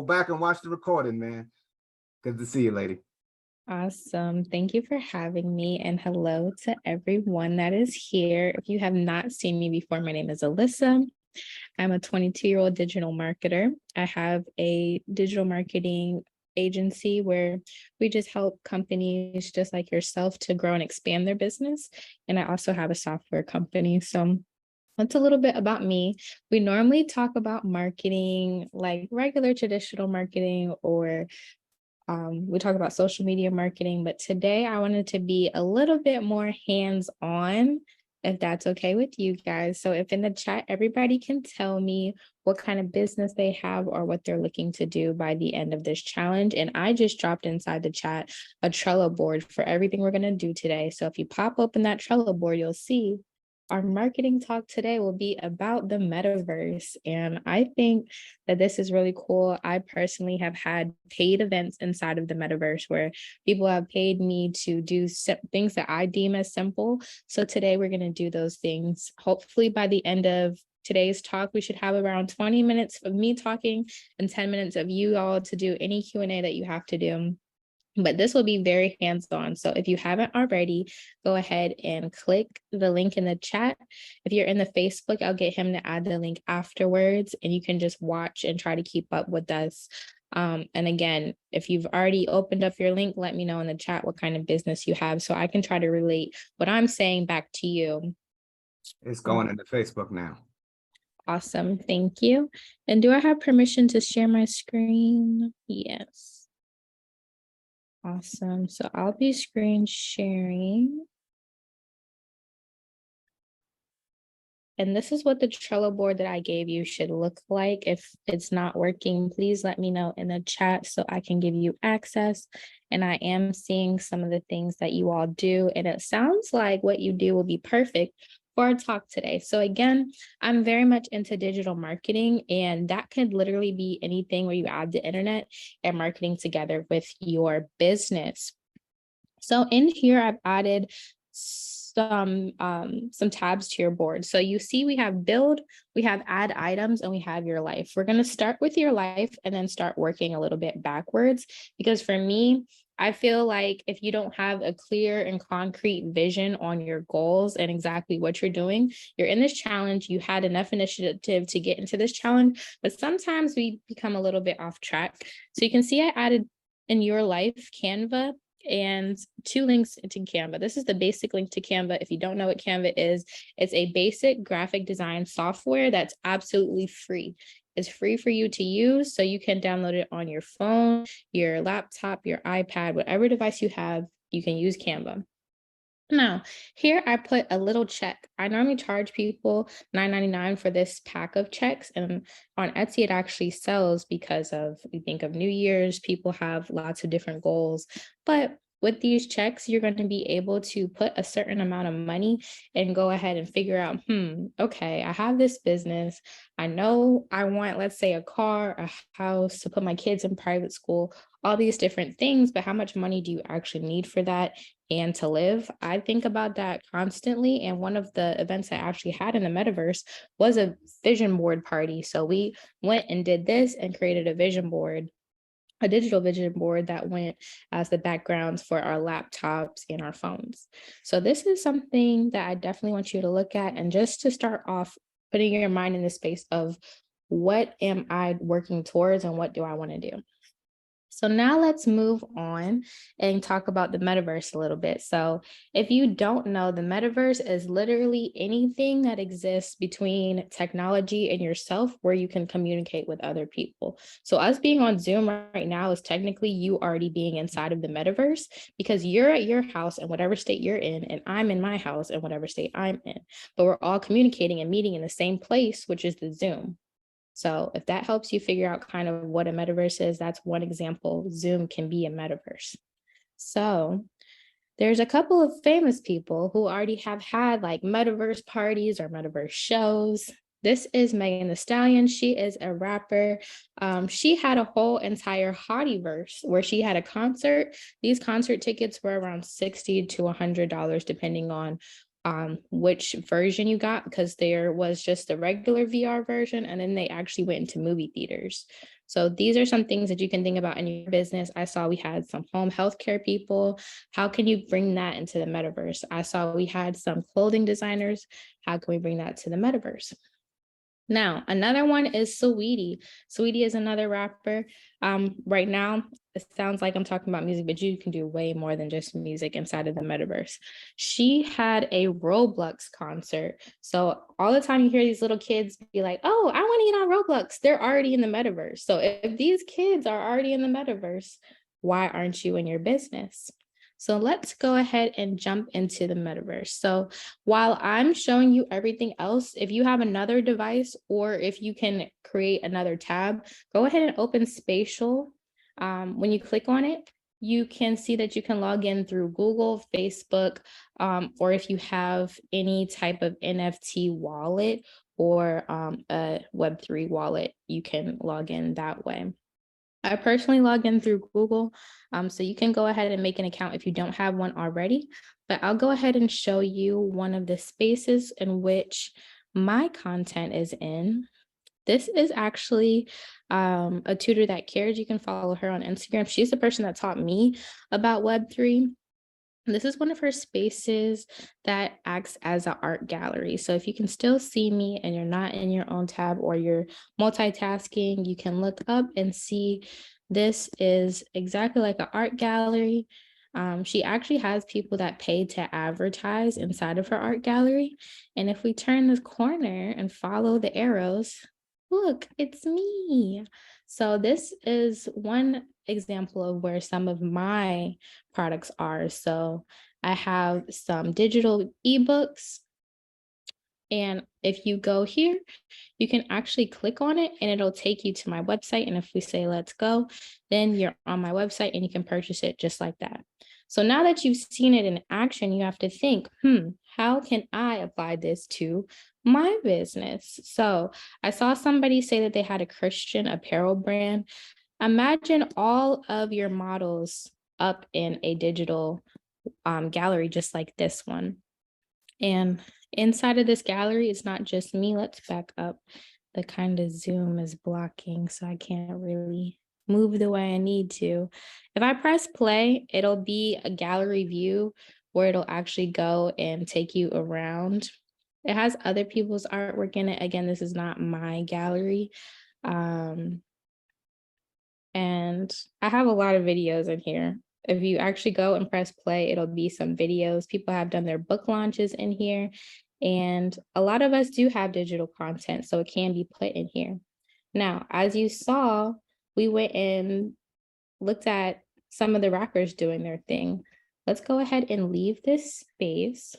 go back and watch the recording, man. Good to see you, lady. Awesome. Thank you for having me. And hello to everyone that is here. If you have not seen me before, my name is Alyssa. I'm a 22-year-old digital marketer. I have a digital marketing agency where we just help companies just like yourself to grow and expand their business. And I also have a software company. So that's a little bit about me. We normally talk about marketing, like regular traditional marketing, or we talk about social media marketing, but today I wanted to be a little bit more hands-on, if that's okay with you guys. So if in the chat, everybody can tell me what kind of business they have or what they're looking to do by the end of this challenge. And I just dropped inside the chat a Trello board for everything we're going to do today. So if you pop open that Trello board, you'll see our marketing talk today will be about the metaverse. And I think that this is really cool. I personally have had paid events inside of the metaverse where people have paid me to do things that I deem as simple. So today we're going to do those things. Hopefully by the end of today's talk, we should have around 20 minutes of me talking and 10 minutes of you all to do any Q&A that you have to do. But this will be very hands-on. So if you haven't already, go ahead and click the link in the chat. If you're in the Facebook, I'll get him to add the link afterwards, and you can just watch and try to keep up with us. And again, if you've already opened up your link, let me know in the chat what kind of business you have so I can try to relate what I'm saying back to you. It's going into Facebook now. Awesome. Thank you. And do I have permission to share my screen? Yes. Awesome. So I'll be screen sharing. And this is what the Trello board that I gave you should look like. If it's not working, please let me know in the chat so I can give you access. And I am seeing some of the things that you all do. And it sounds like what you do will be perfect for our talk today. So again, I'm very much into digital marketing, and that could literally be anything where you add the internet and marketing together with your business. So in here, I've added some tabs to your board. So you see we have build, we have add items, and we have your life. We're going to start with your life and then start working a little bit backwards, because for me, I feel like if you don't have a clear and concrete vision on your goals and exactly what you're doing, you're in this challenge, you had enough initiative to get into this challenge, but sometimes we become a little bit off track. So you can see I added in your life Canva and 2 links to Canva. This is the basic link to Canva. If you don't know what Canva is, it's a basic graphic design software that's absolutely free. It's free for you to use, so you can download it on your phone, your laptop, your iPad, whatever device you have, you can use Canva. Now, here I put a little check. I normally charge people $9.99 for this pack of checks, and on Etsy, it actually sells because of, we think of New Year's, people have lots of different goals, but with these checks, you're going to be able to put a certain amount of money and go ahead and figure out, okay, I have this business. I know I want, let's say, a car, a house, to put my kids in private school, all these different things, but how much money do you actually need for that and to live? I think about that constantly. And one of the events I actually had in the metaverse was a vision board party. So we went and did this and created a vision board, a digital vision board that went as the backgrounds for our laptops and our phones. So this is something that I definitely want you to look at. And just to start off, putting your mind in the space of what am I working towards and what do I want to do? So now let's move on and talk about the metaverse a little bit. So if you don't know, the metaverse is literally anything that exists between technology and yourself where you can communicate with other people. So us being on Zoom right now is technically you already being inside of the metaverse, because you're at your house in whatever state you're in, and I'm in my house in whatever state I'm in. But we're all communicating and meeting in the same place, which is the Zoom. So if that helps you figure out kind of what a metaverse is, that's one example. Zoom can be a metaverse. So there's a couple of famous people who already have had like metaverse parties or metaverse shows. This is Megan Thee Stallion. She is a rapper. She had a whole entire Hottie-verse where she had a concert. These concert tickets were around $60 to $100, depending on which version you got, because there was just the regular VR version, and then they actually went into movie theaters. So these are some things that you can think about in your business. I saw we had some home healthcare people. How can you bring that into the metaverse? I saw we had some clothing designers. How can we bring that to the metaverse? Now, another one is Saweetie. Saweetie is another rapper. Right now, it sounds like I'm talking about music, but you can do way more than just music inside of the metaverse. She had a Roblox concert. So all the time you hear these little kids be like, oh, I want to get on Roblox. They're already in the metaverse. So if these kids are already in the metaverse, why aren't you in your business? So let's go ahead and jump into the metaverse. So while I'm showing you everything else, if you have another device or if you can create another tab, go ahead and open Spatial. When you click on it, you can see that you can log in through Google, Facebook, or if you have any type of NFT wallet or a Web3 wallet, you can log in that way. I personally log in through Google, so you can go ahead and make an account if you don't have one already, but I'll go ahead and show you one of the spaces in which my content is in. This is actually a tutor that cares. You can follow her on Instagram. She's the person that taught me about Web3. This is one of her spaces that acts as an art gallery. So if you can still see me and you're not in your own tab or you're multitasking, you can look up and see this is exactly like an art gallery. She actually has people that pay to advertise inside of her art gallery. And if we turn this corner and follow the arrows, look, it's me. So this is one example of where some of my products are. So I have some digital ebooks. And if you go here, you can actually click on it and it'll take you to my website. And if we say, let's go, then you're on my website and you can purchase it just like that. So now that you've seen it in action, you have to think, how can I apply this to my business? So I saw somebody say that they had a Christian apparel brand. Imagine all of your models up in a digital gallery, just like this one. And inside of this gallery, it's not just me. Let's back up. The kind of zoom is blocking, so I can't really move the way I need to. If I press play, it'll be a gallery view where it'll actually go and take you around. It has other people's artwork in it. Again, this is not my gallery. And I have a lot of videos in here. If you actually go and press play, it'll be some videos. People have done their book launches in here. And a lot of us do have digital content, so it can be put in here. Now, as you saw, we went and looked at some of the rappers doing their thing. Let's go ahead and leave this space.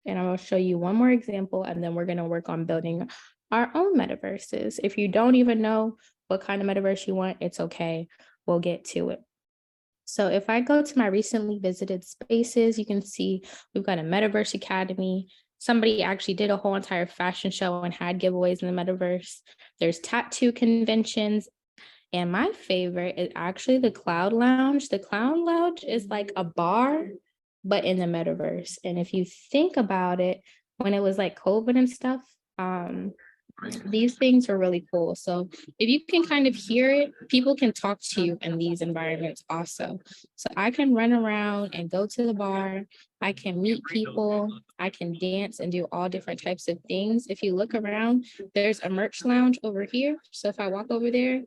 And I will show you one more example, and then we're going to work on building our own metaverses. If you don't even know what kind of metaverse you want, it's okay. We'll get to it. So if I go to my recently visited spaces, you can see we've got a Metaverse Academy. Somebody actually did a whole entire fashion show and had giveaways in the metaverse. There's tattoo conventions. And my favorite is actually the Cloud Lounge. The Cloud Lounge is like a bar, but in the metaverse. And if you think about it, when it was like COVID and stuff, these things are really cool. So if you can kind of hear it, people can talk to you in these environments also. So I can run around and go to the bar. I can meet people. I can dance and do all different types of things. If you look around, there's a merch lounge over here. So if I walk over there,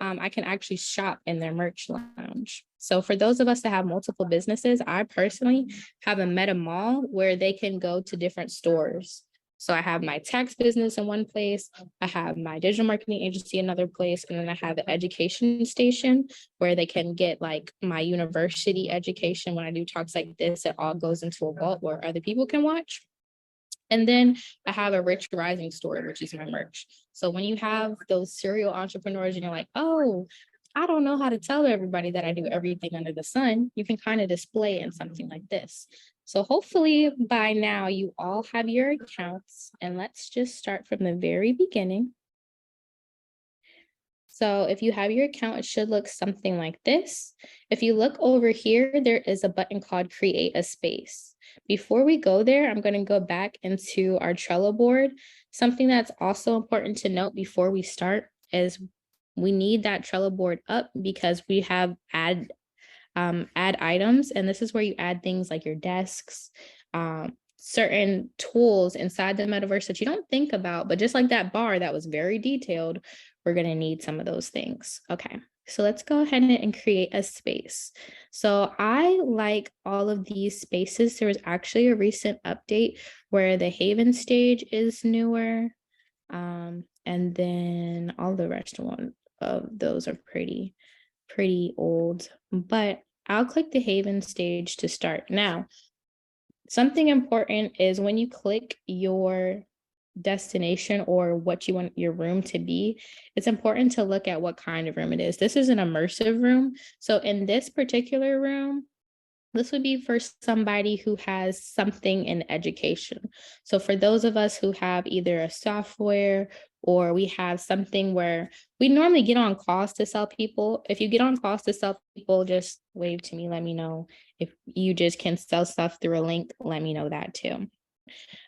I can actually shop in their merch lounge. So for those of us that have multiple businesses, I personally have a meta mall where they can go to different stores. So I have my tax business in one place, I have my digital marketing agency in another place, and then I have the education station where they can get like my university education. When I do talks like this, it all goes into a vault where other people can watch. And then I have a Rich Rising store, which is my merch. So when you have those serial entrepreneurs and you're like, oh, I don't know how to tell everybody that I do everything under the sun, you can kind of display in something like this. So hopefully by now you all have your accounts, and let's just start from the very beginning. So if you have your account, it should look something like this. If you look over here, there is a button called Create a Space. Before we go there, I'm going to go back into our Trello board. Something that's also important to note before we start is we need that Trello board up because we have add items. And this is where you add things like your desks, certain tools inside the metaverse that you don't think about, but just like that bar that was very detailed, we're going to need some of those things. Okay, so let's go ahead and create a space. So I like all of these spaces. There was actually a recent update where the Haven stage is newer. And then all the rest of those are pretty old, but I'll click the Haven stage to start. Now, something important is when you click your destination or what you want your room to be, it's important to look at what kind of room it is. This is an immersive room. So in this particular room, this would be for somebody who has something in education. So for those of us who have either a software or we have something where we normally get on calls to sell people. If you get on calls to sell people, just wave to me, let me know. If you just can sell stuff through a link, let me know that too.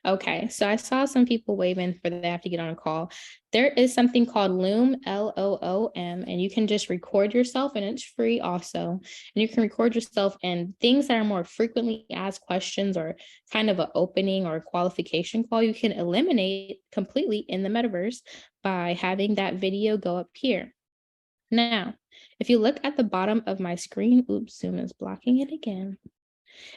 Okay, so I saw some people waving for they have to get on a call. There is something called Loom, Loom, and you can just record yourself, and it's free also. And you can record yourself and things that are more frequently asked questions or kind of an opening or a qualification call, you can eliminate completely in the metaverse by having that video go up here. Now, if you look at the bottom of my screen, oops, Zoom is blocking it again.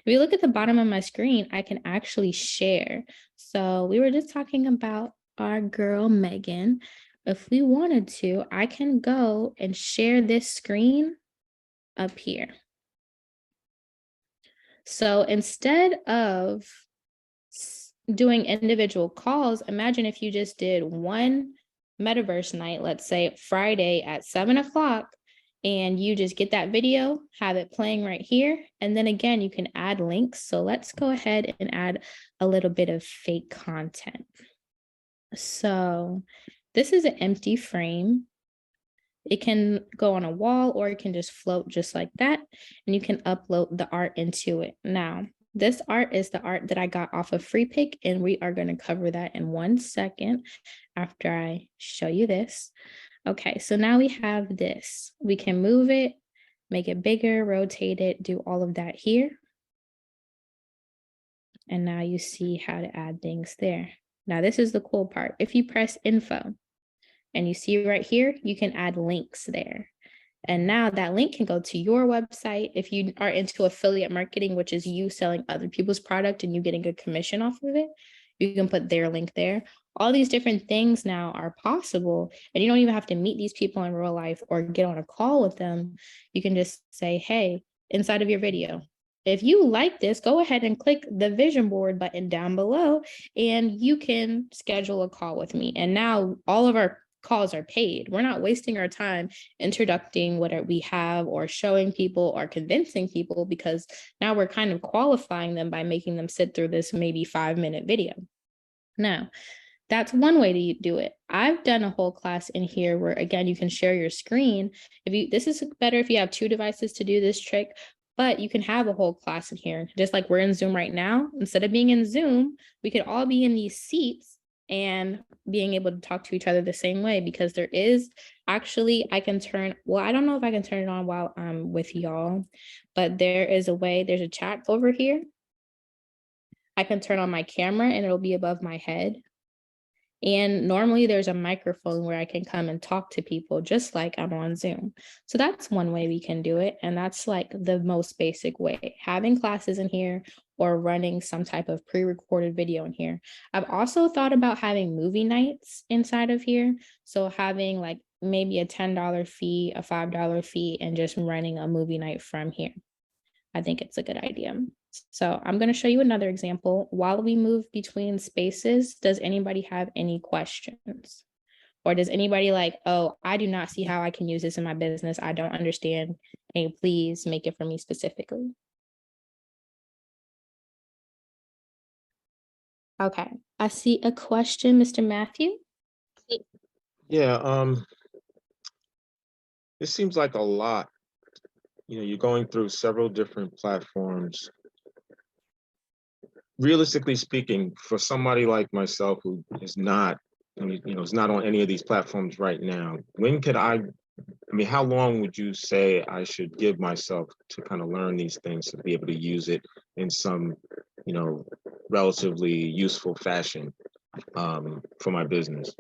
If you look at the bottom of my screen, I can actually share. So we were just talking about our girl, Megan. If we wanted to, I can go and share this screen up here. So instead of doing individual calls, imagine if you just did one metaverse night, let's say Friday at 7 o'clock, and you just get that video, have it playing right here. And then again, you can add links. So let's go ahead and add a little bit of fake content. So this is an empty frame. It can go on a wall or it can just float just like that. And you can upload the art into it. Now, this art is the art that I got off of FreePick, and we are going to cover that in 1 second after I show you this. Okay, so now we have this. We can move it, make it bigger, rotate it, do all of that here. And now you see how to add things there. Now this is the cool part. If you press info and you see right here, you can add links there. And now that link can go to your website. If you are into affiliate marketing, which is you selling other people's product and you getting a commission off of it, you can put their link there. All these different things now are possible, and you don't even have to meet these people in real life or get on a call with them. You can just say, hey, inside of your video, if you like this, go ahead and click the vision board button down below and you can schedule a call with me. And now all of our calls are paid. We're not wasting our time introducing what we have or showing people or convincing people, because now we're kind of qualifying them by making them sit through this maybe 5-minute video. Now, that's one way to do it. I've done a whole class in here where, again, you can share your screen. This is better if you have 2 devices to do this trick, but you can have a whole class in here. Just like we're in Zoom right now, instead of being in Zoom, we could all be in these seats and being able to talk to each other the same way, because there is actually, I don't know if I can turn it on while I'm with y'all, but there is a way, there's a chat over here. I can turn on my camera and it'll be above my head. And normally there's a microphone where I can come and talk to people just like I'm on Zoom. So that's one way we can do it. And that's like the most basic way, having classes in here or running some type of pre-recorded video in here. I've also thought about having movie nights inside of here. So having like maybe a $10 fee, a $5 fee, and just running a movie night from here. I think it's a good idea. So I'm going to show you another example. While we move between spaces, does anybody have any questions? Or does anybody like, oh, I do not see how I can use this in my business. I don't understand. Can you please make it for me specifically? Okay, I see a question, Mr. Matthew. Yeah, this seems like a lot. You know, you're going through several different platforms. Realistically speaking, for somebody like myself who is not, is not on any of these platforms right now, when could I I mean, how long would you say I should give myself to kind of learn these things to be able to use it in some, relatively useful fashion for my business?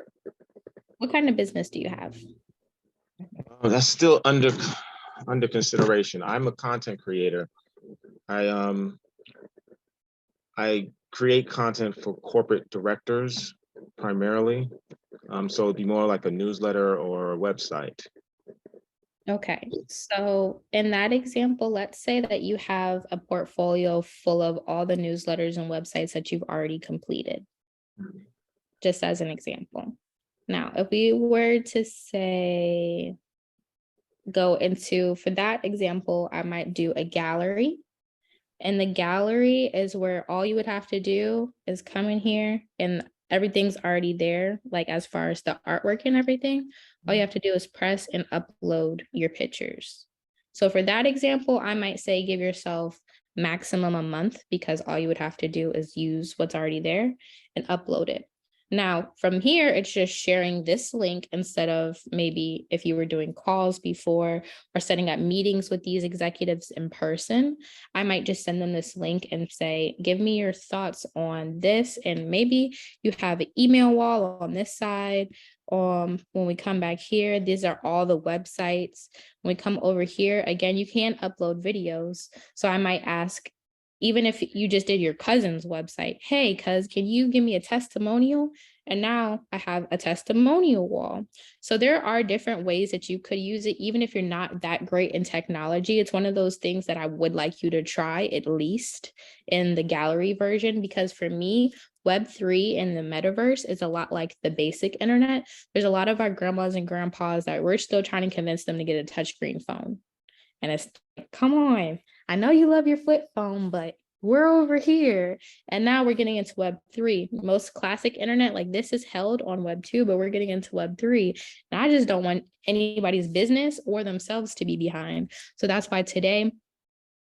What kind of business do you have? Oh, that's still under consideration. I'm a content creator. I create content for corporate directors primarily. So it'd be more like a newsletter or a website. Okay, so in that example, let's say that you have a portfolio full of all the newsletters and websites that you've already completed, just as an example. Now, if we were to say, go into, for that example, I might do a gallery. And the gallery is where all you would have to do is come in here and everything's already there, like as far as the artwork and everything. All you have to do is press and upload your pictures. So for that example, I might say give yourself maximum a month, because all you would have to do is use what's already there and upload it. Now, from here, it's just sharing this link instead of maybe if you were doing calls before or setting up meetings with these executives in person. I might just send them this link and say, give me your thoughts on this. And maybe you have an email wall on this side. When we come back here, these are all the websites. When we come over here, again, you can upload videos. So I might ask, even if you just did your cousin's website, hey, cuz, can you give me a testimonial? And now I have a testimonial wall. So there are different ways that you could use it, even if you're not that great in technology. It's one of those things that I would like you to try at least in the gallery version, because for me, Web3 and the metaverse is a lot like the basic internet. There's a lot of our grandmas and grandpas that we're still trying to convince them to get a touchscreen phone. And it's like, come on, I know you love your flip phone, but we're over here. And now we're getting into Web3. Most classic internet like this is held on Web2, but we're getting into Web3. And I just don't want anybody's business or themselves to be behind. So that's why today,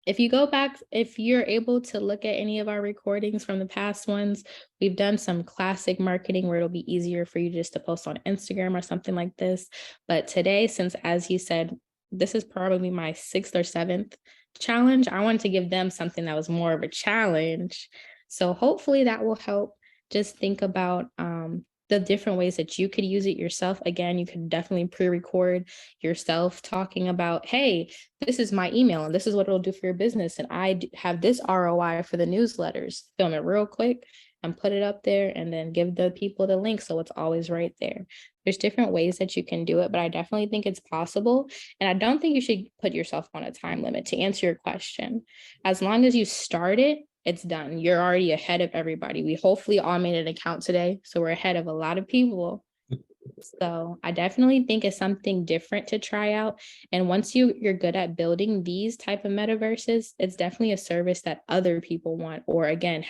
if you go back, if you're able to look at any of our recordings from the past ones, we've done some classic marketing where it'll be easier for you just to post on Instagram or something like this. But today, since as he said, this is probably my 6th or 7th challenge, I wanted to give them something that was more of a challenge. So hopefully that will help. Just think about the different ways that you could use it yourself. Again, you can definitely pre-record yourself talking about, hey, this is my email and this is what it'll do for your business. And I have this ROI for the newsletters. Film it real quick and put it up there and then give the people the link. So it's always right there. There's different ways that you can do it, but I definitely think it's possible. And I don't think you should put yourself on a time limit. To answer your question, as long as you start it, it's done. You're already ahead of everybody. We hopefully all made an account today, so we're ahead of a lot of people. So I definitely think it's something different to try out. And once you're good at building these type of metaverses, it's definitely a service that other people want. Or again,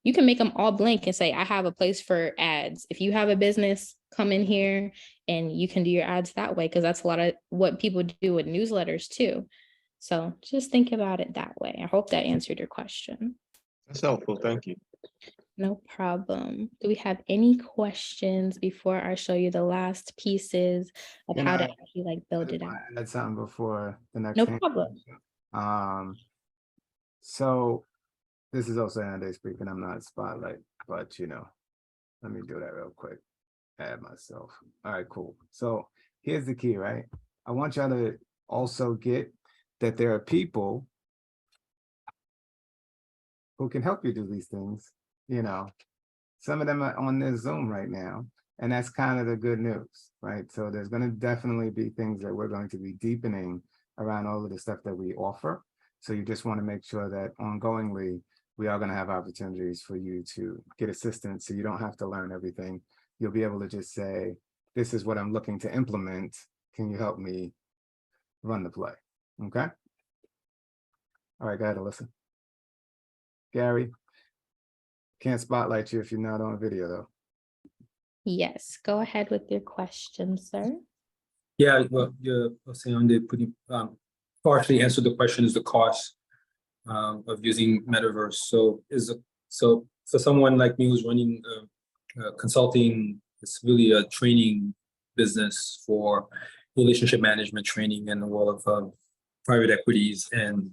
you can make them all blank and say, I have a place for ads. If you have a business, come in here and you can do your ads that way, because that's a lot of what people do with newsletters too. So just think about it that way. I hope that answered your question. That's helpful. Thank you. No problem. Do we have any questions before I show you the last pieces of how to actually build it out? Add something before the next No thing. problem. So this is also Andy speaking. I'm not Spotlight, but let me do that real quick. Add myself. All right, cool. So here's the key, right? I want y'all to also get that there are people who can help you do these things. Some of them are on this Zoom right now, and that's kind of the good news, right? So there's going to definitely be things that we're going to be deepening around all of the stuff that we offer. So you just want to make sure that ongoingly, we are going to have opportunities for you to get assistance, so you don't have to learn everything. You'll be able to just say, this is what I'm looking to implement. Can you help me run the play? Okay. All right, go ahead, Alyssa. Gary, can't spotlight you if you're not on video though. Yes, go ahead with your question, sir. Yeah, well, you're saying on the partially answered the question is the cost of using metaverse. So for someone like me who's running consulting, it's really a training business for relationship management training in the world of private equities and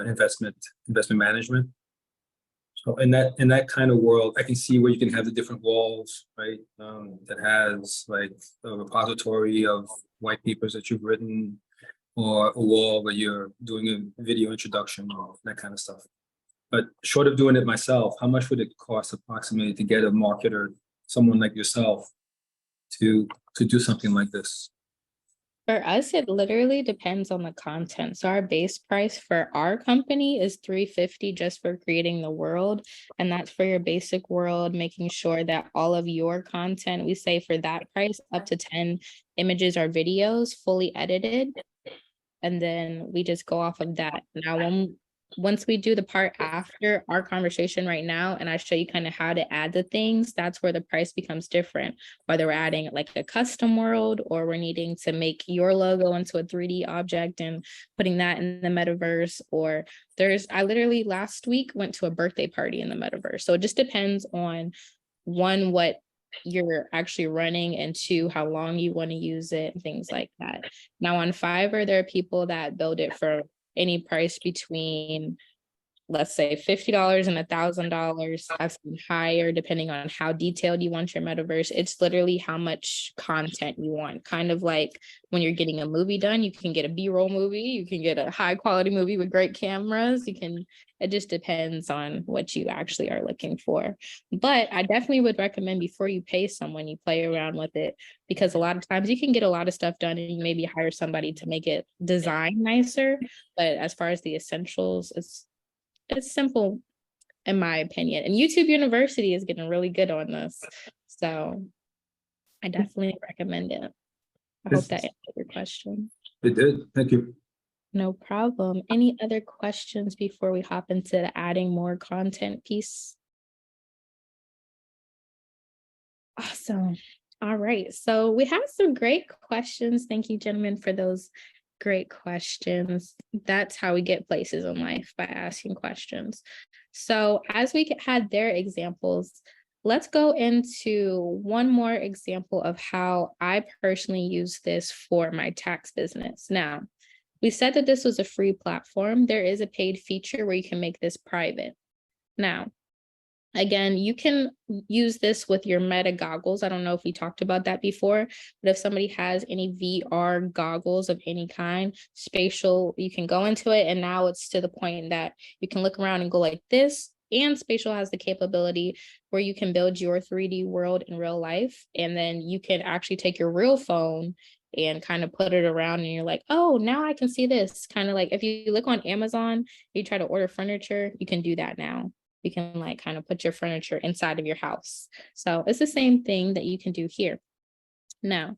investment management. So in that kind of world, I can see where you can have the different walls, right? That has like a repository of white papers that you've written, or a wall where you're doing a video introduction, or that kind of stuff. But short of doing it myself, how much would it cost approximately to get a marketer, someone like yourself, to do something like this? For us, it literally depends on the content. So our base price for our company is $350 just for creating the world. And that's for your basic world, making sure that all of your content, we say for that price, up to 10 images or videos fully edited. And then we just go off of that. Now, once we do the part after our conversation right now, and I show you kind of how to add the things, that's where the price becomes different. Whether we're adding like a custom world, or we're needing to make your logo into a 3D object and putting that in the metaverse, or I literally last week went to a birthday party in the metaverse. So it just depends on one, what you're actually running, and two, how long you want to use it, and things like that. Now on Fiverr, there are people that build it for any price between, let's say, $50 and $1,000. That's higher depending on how detailed you want your metaverse. It's literally how much content you want. Kind of like when you're getting a movie done, you can get a B-roll movie, you can get a high quality movie with great cameras. It just depends on what you actually are looking for. But I definitely would recommend, before you pay someone, you play around with it, because a lot of times you can get a lot of stuff done and you maybe hire somebody to make it design nicer. But as far as the essentials, it's simple, in my opinion. And YouTube University is getting really good on this. So I definitely recommend it. I hope that answered your question. It did. Thank you. No problem. Any other questions before we hop into the adding more content piece? Awesome. All right. So we have some great questions. Thank you, gentlemen, for those great questions. That's how we get places in life, by asking questions. So as we had their examples, let's go into one more example of how I personally use this for my tax business. Now, we said that this was a free platform. There is a paid feature where you can make this private. Now, again, you can use this with your Meta goggles. I don't know if we talked about that before, but if somebody has any VR goggles of any kind, Spatial, you can go into it, and now it's to the point that you can look around and go like this. And Spatial has the capability where you can build your 3D world in real life, and then you can actually take your real phone and kind of put it around, and you're like, oh, now I can see this. Kind of like if you look on Amazon, you try to order furniture, you can do that now. You can like kind of put your furniture inside of your house. So it's the same thing that you can do here. Now,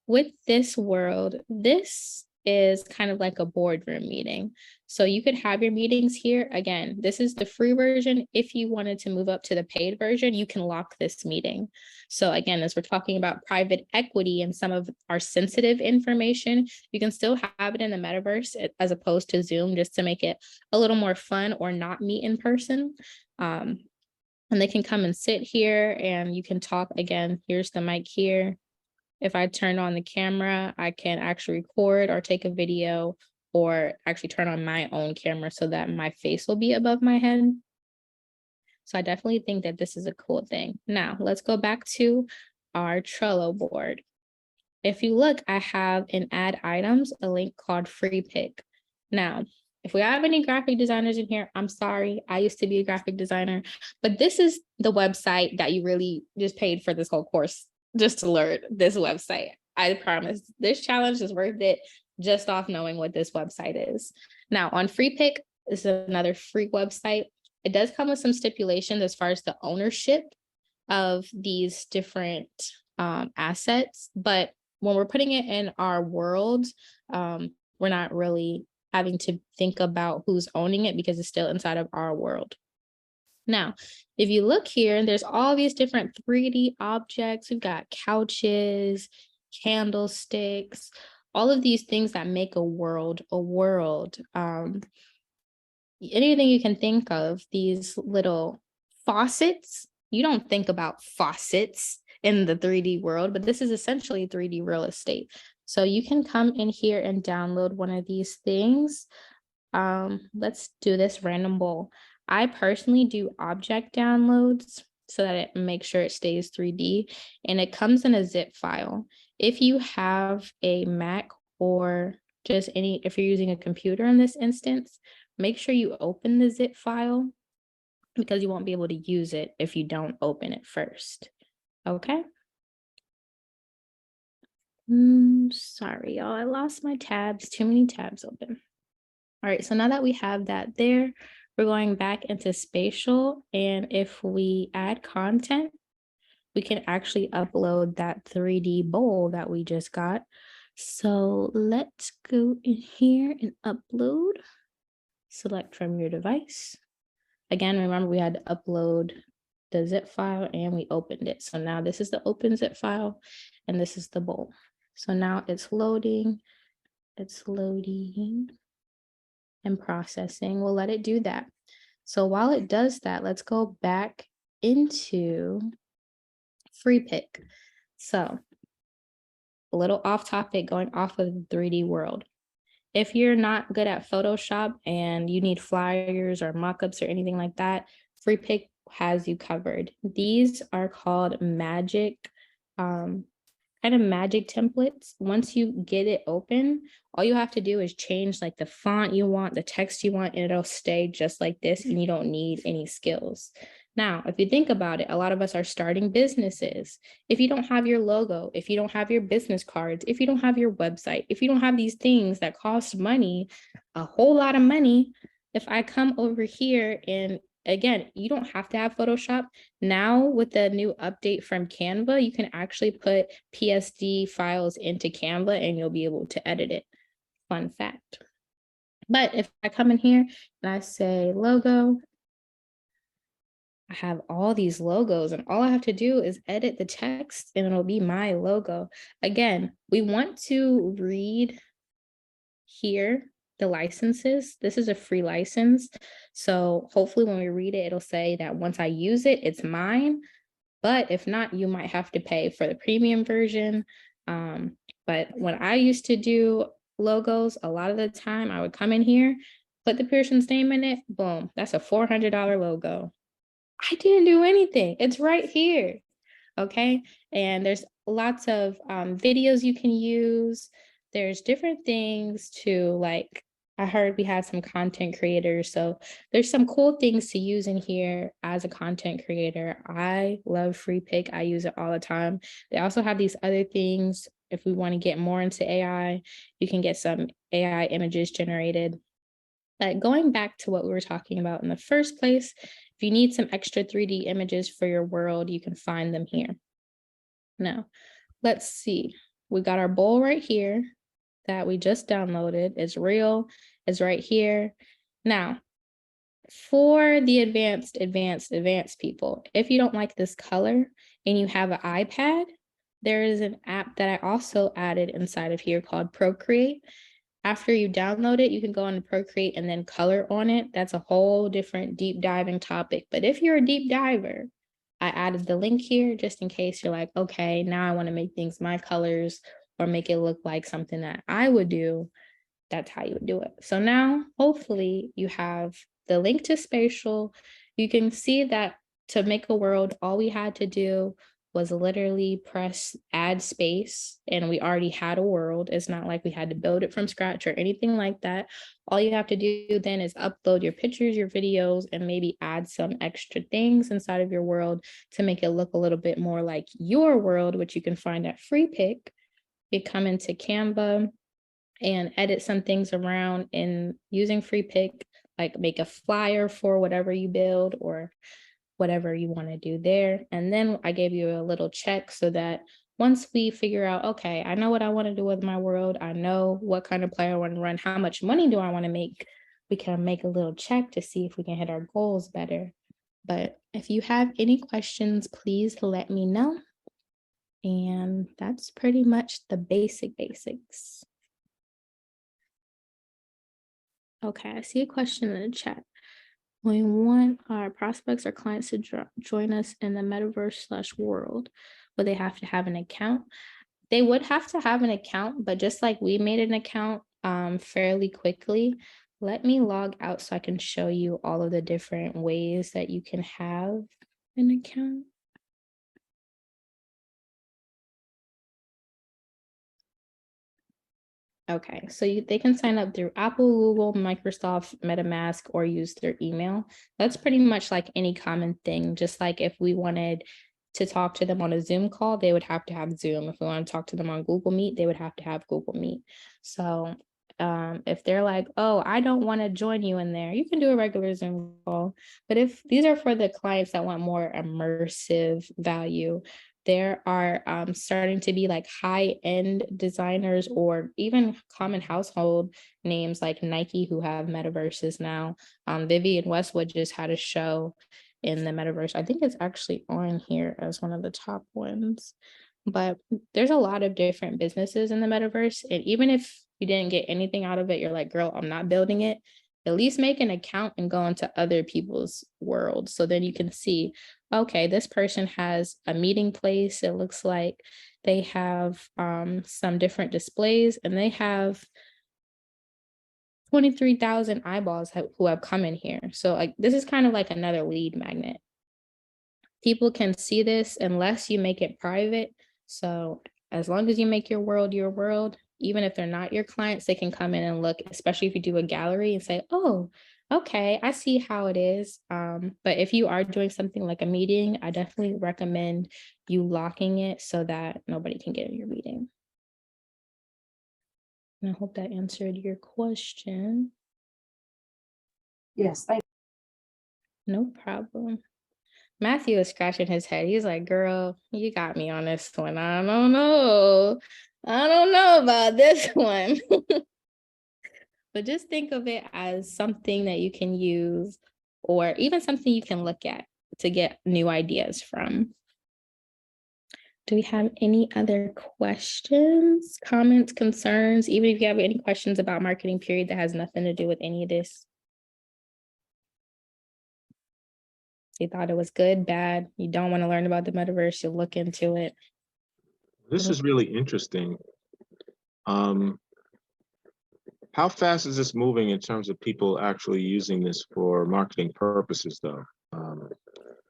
with this world, this is kind of like a boardroom meeting. So you could have your meetings here. Again, this is the free version. If you wanted to move up to the paid version, you can lock this meeting. So again, as we're talking about private equity and some of our sensitive information, you can still have it in the metaverse as opposed to Zoom, just to make it a little more fun, or not meet in person. And they can come and sit here and you can talk. Again, here's the mic here. If I turn on the camera, I can actually record or take a video, or actually turn on my own camera so that my face will be above my head. So I definitely think that this is a cool thing. Now, let's go back to our Trello board. If you look, I have in add items a link called free pick. Now, if we have any graphic designers in here, I'm sorry, I used to be a graphic designer, but this is the website that you really just paid for this whole course just to learn this website. I promise this challenge is worth it just off knowing what this website is. Now on Free Pick, this is another free website. It does come with some stipulations as far as the ownership of these different assets, but when we're putting it in our world, we're not really having to think about who's owning it because it's still inside of our world. Now, if you look here, there's all these different 3D objects. We've got couches, candlesticks, all of these things that make a world. Anything you can think of, these little faucets. You don't think about faucets in the 3D world, but this is essentially 3D real estate. So you can come in here and download one of these things. Let's do this random bowl. I personally do object downloads so that it makes sure it stays 3D, and it comes in a zip file. If you have a Mac or just if you're using a computer in this instance, make sure you open the zip file because you won't be able to use it if you don't open it first. Okay. Sorry, y'all, I lost my tabs, too many tabs open. All right, so now that we have that there, we're going back into Spatial, and if we add content, we can actually upload that 3D bowl that we just got. So let's go in here and upload. Select from your device. Again, remember we had to upload the zip file and we opened it. So now this is the open zip file and this is the bowl. So now it's loading and processing. We'll let it do that. So while it does that, let's go back into free pick. So a little off topic, going off of the 3D world. If you're not good at Photoshop and you need flyers or mockups or anything like that, free pick has you covered. These are called magic, kind of magic templates. Once you get it open, all you have to do is change like the font you want, the text you want, and it'll stay just like this, and you don't need any skills. Now, if you think about it, a lot of us are starting businesses. If you don't have your logo, if you don't have your business cards, if you don't have your website, if you don't have these things that cost money, a whole lot of money, if I come over here and again, you don't have to have Photoshop. Now with the new update from Canva, you can actually put PSD files into Canva and you'll be able to edit it. Fun fact. But if I come in here and I say logo, I have all these logos and all I have to do is edit the text and it'll be my logo. Again, we want to read here the licenses. This is a free license. So hopefully when we read it, it'll say that once I use it, it's mine. But if not, you might have to pay for the premium version. But when I used to do logos, a lot of the time I would come in here, put the person's name in it, boom, that's a $400 logo. I didn't do anything. It's right here. Okay. And there's lots of videos you can use. There's different things to like, I heard we had some content creators. So there's some cool things to use in here as a content creator. I love free pick. I use it all the time. They also have these other things. If we want to get more into AI, you can get some AI images generated. But going back to what we were talking about in the first place, if you need some extra 3D images for your world, you can find them here. Now, let's see. We got our bowl right here that we just downloaded. It's real, it's right here. Now, for the advanced people, if you don't like this color and you have an iPad, there is an app that I also added inside of here called Procreate. After you download it, you can go on Procreate and then color on it. That's a whole different deep diving topic. But if you're a deep diver, I added the link here just in case you're like, okay, now I want to make things my colors or make it look like something that I would do. That's how you would do it. So now, hopefully, you have the link to Spatial. You can see that to make a world, all we had to do was literally press add space and we already had a world. It's not like we had to build it from scratch or anything like that. All you have to do then is upload your pictures, your videos, and maybe add some extra things inside of your world to make it look a little bit more like your world, which you can find at Free Pick. You come into Canva and edit some things around in using Free Pick, like make a flyer for whatever you build or whatever you want to do there. And then I gave you a little check so that once we figure out, okay, I know what I want to do with my world, I know what kind of play I want to run, how much money do I want to make, we can make a little check to see if we can hit our goals better. But if you have any questions, please let me know. And that's pretty much the basics. Okay, I see a question in the chat. We want our prospects or clients to join us in the metaverse/world. Will they have to have an account? They would have to have an account, but just like we made an account fairly quickly, let me log out so I can show you all of the different ways that you can have an account. Okay, so they can sign up through Apple, Google, Microsoft, MetaMask, or use their email. That's pretty much like any common thing. Just like if we wanted to talk to them on a Zoom call, they would have to have Zoom. If we want to talk to them on Google Meet, they would have to have Google Meet. So if they're like, oh, I don't want to join you in there, you can do a regular Zoom call. But if these are for the clients that want more immersive value, there are starting to be like high-end designers or even common household names like Nike who have metaverses now. Vivian Westwood just had a show in the metaverse. I think it's actually on here as one of the top ones. But there's a lot of different businesses in the metaverse. And even if you didn't get anything out of it, you're like, girl, I'm not building it. At least make an account and go into other people's worlds. So then you can see, okay, this person has a meeting place. It looks like they have some different displays and they have 23,000 eyeballs who have come in here. So like this is kind of like another lead magnet. People can see this unless you make it private. So as long as you make your world, even if they're not your clients, they can come in and look, especially if you do a gallery and say, oh, okay, I see how it is. But if you are doing something like a meeting, I definitely recommend you locking it so that nobody can get in your meeting. And I hope that answered your question. Yes, thank No problem. Matthew is scratching his head. He's like, girl, you got me on this one. I don't know. I don't know about this one. But just think of it as something that you can use or even something you can look at to get new ideas from. Do we have any other questions, comments, concerns, even if you have any questions about marketing period that has nothing to do with any of this? You thought it was good, bad, you don't want to learn about the metaverse, you'll look into it. This is really interesting. How fast is this moving in terms of people actually using this for marketing purposes, though?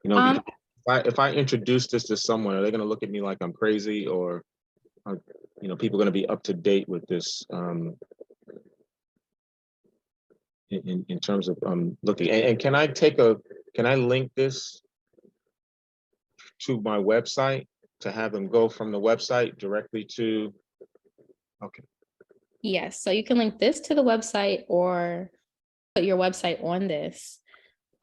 You know, if I introduce this to someone, are they going to look at me like I'm crazy, or are, you know, people going to be up to date with this in terms of looking? And can I link this to my website to have them go from the website directly to? Okay. Yes, so you can link this to the website or put your website on this.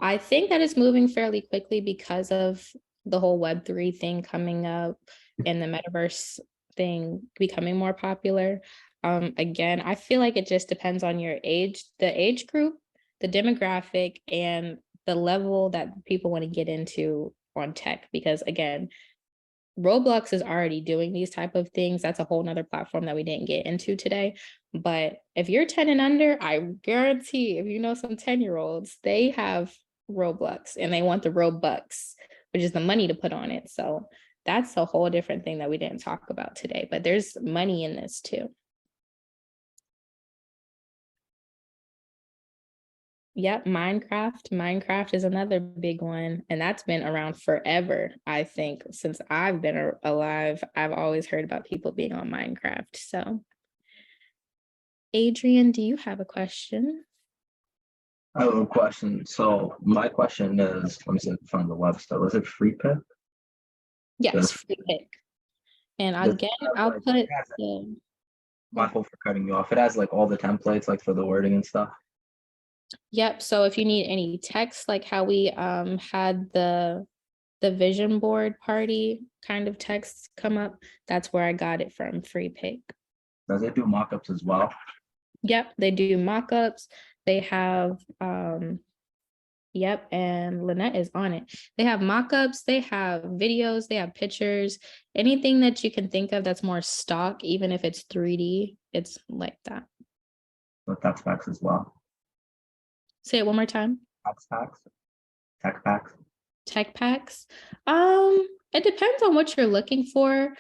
I think that it's moving fairly quickly because of the whole Web3 thing coming up and the metaverse thing becoming more popular. Again, I feel like it just depends on your age, the age group, the demographic, and the level that people want to get into on tech. Because again, Roblox is already doing these type of things. That's a whole nother platform that we didn't get into today. But if you're 10 and under, I guarantee if you know some 10-year-olds, they have Roblox and they want the Robux, which is the money to put on it. So that's a whole different thing that we didn't talk about today, but there's money in this too. Yep, Minecraft is another big one, and that's been around forever. I think since I've been alive, I've always heard about people being on Minecraft. So Adrian, do you have a question? I have a question. So my question is, let me see from the website. Was it free pick? Yes, free pick. And again, I'll put My fault for cutting you off. It has like all the templates, like for the wording and stuff. Yep. So if you need any text, like how we had the vision board party kind of text come up, that's where I got it from, free pick. Does it do mockups as well? Yep, they do mockups. They have yep, and Lynette is on it. They have mockups, they have videos, they have pictures, anything that you can think of that's more stock, even if it's 3D, it's like that. So text packs as well. Say it one more time. Text packs. Tech packs. Tech packs. It depends on what you're looking for,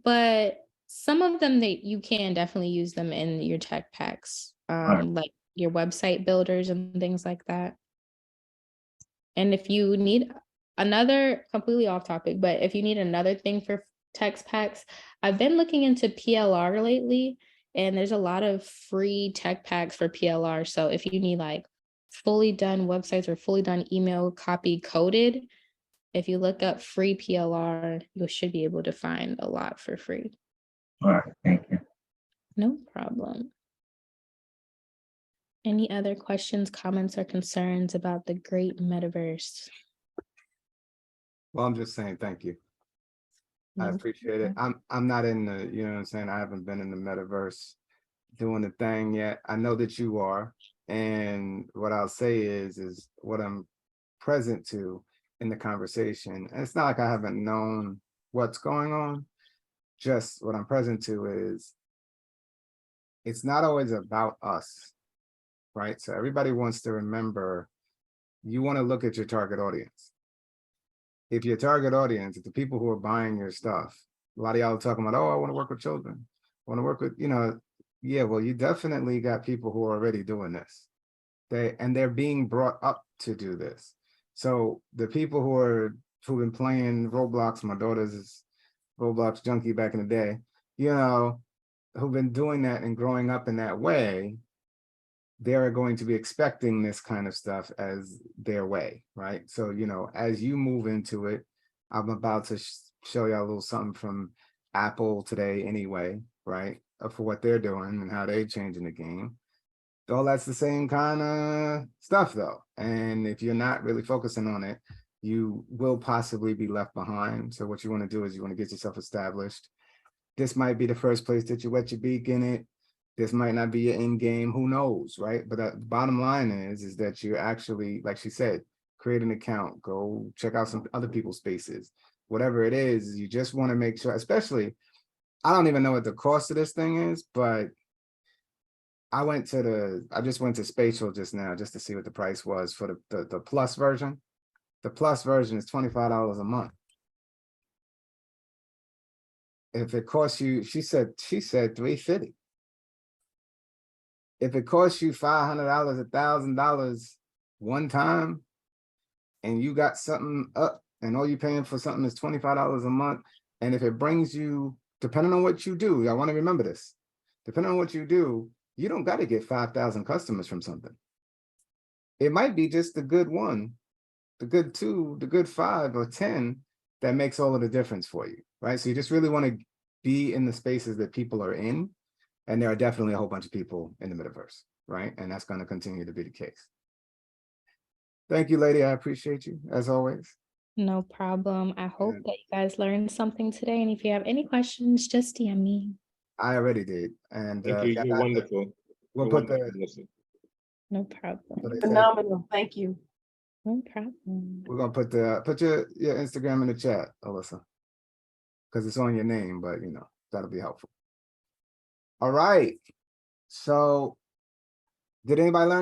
but Some of them you can definitely use them in your tech packs, Right. like your website builders and things like that. And if you need another, completely off topic, but if you need another thing for text packs, I've been looking into PLR lately, and there's a lot of free tech packs for PLR. So if you need like fully done websites or fully done email copy coded, if you look up free PLR, you should be able to find a lot for free. All right, thank you. No problem. Any other questions, comments, or concerns about the great metaverse? Well, I'm just saying, thank you. I No appreciate it. I'm not in the, you know what I'm saying? I haven't been in the metaverse doing the thing yet. I know that you are. And what I'll say is what I'm present to in the conversation. And it's not like I haven't known what's going on. Just what I'm present to is it's not always about us, right? So everybody wants to remember, you want to look at your target audience. If your target audience, if the people who are buying your stuff, a lot of y'all are talking about, oh, I want to work with children. I want to work with, you know, yeah, well, you definitely got people who are already doing this. They're being brought up to do this. So the people who've been playing Roblox, my daughter's is Roblox junkie back in the day, you know, who've been doing that and growing up in that way, they're going to be expecting this kind of stuff as their way, right? So, you know, as you move into it, I'm about to show y'all a little something from Apple today anyway, right? For what they're doing and how they're changing the game. All that's the same kind of stuff though. And if you're not really focusing on it, you will possibly be left behind. So what you want to do is you want to get yourself established. This might be the first place that you wet your beak in it. This might not be your end game, who knows, right? But the bottom line is that you actually, like she said, create an account, go check out some other people's spaces. Whatever it is, you just want to make sure, especially, I don't even know what the cost of this thing is, but I just went to Spatial just now just to see what the price was for the plus version. The plus version is $25 a month. If it costs you, she said $350. If it costs you $500, $1,000 one time, and you got something up, and all you're paying for something is $25 a month, and if it brings you, depending on what you do, I want to remember this, depending on what you do, you don't got to get 5,000 customers from something. It might be just the good one, the good two, the good 5 or 10 that makes all of the difference for you, right? So you just really want to be in the spaces that people are in. And there are definitely a whole bunch of people in the metaverse, right? And that's going to continue to be the case. Thank you, lady. I appreciate you, as always. No problem. I hope And that you guys learned something today. And if you have any questions, just DM me. I already did. And Thank you. yeah, You're wonderful. we'll You're put wonderful, the, Melissa. No problem. what they say, Phenomenal. Thank you. No problem. we're gonna put your Instagram in the chat, Alyssa, because it's on your name, but you know, that'll be helpful. All right. So did anybody learn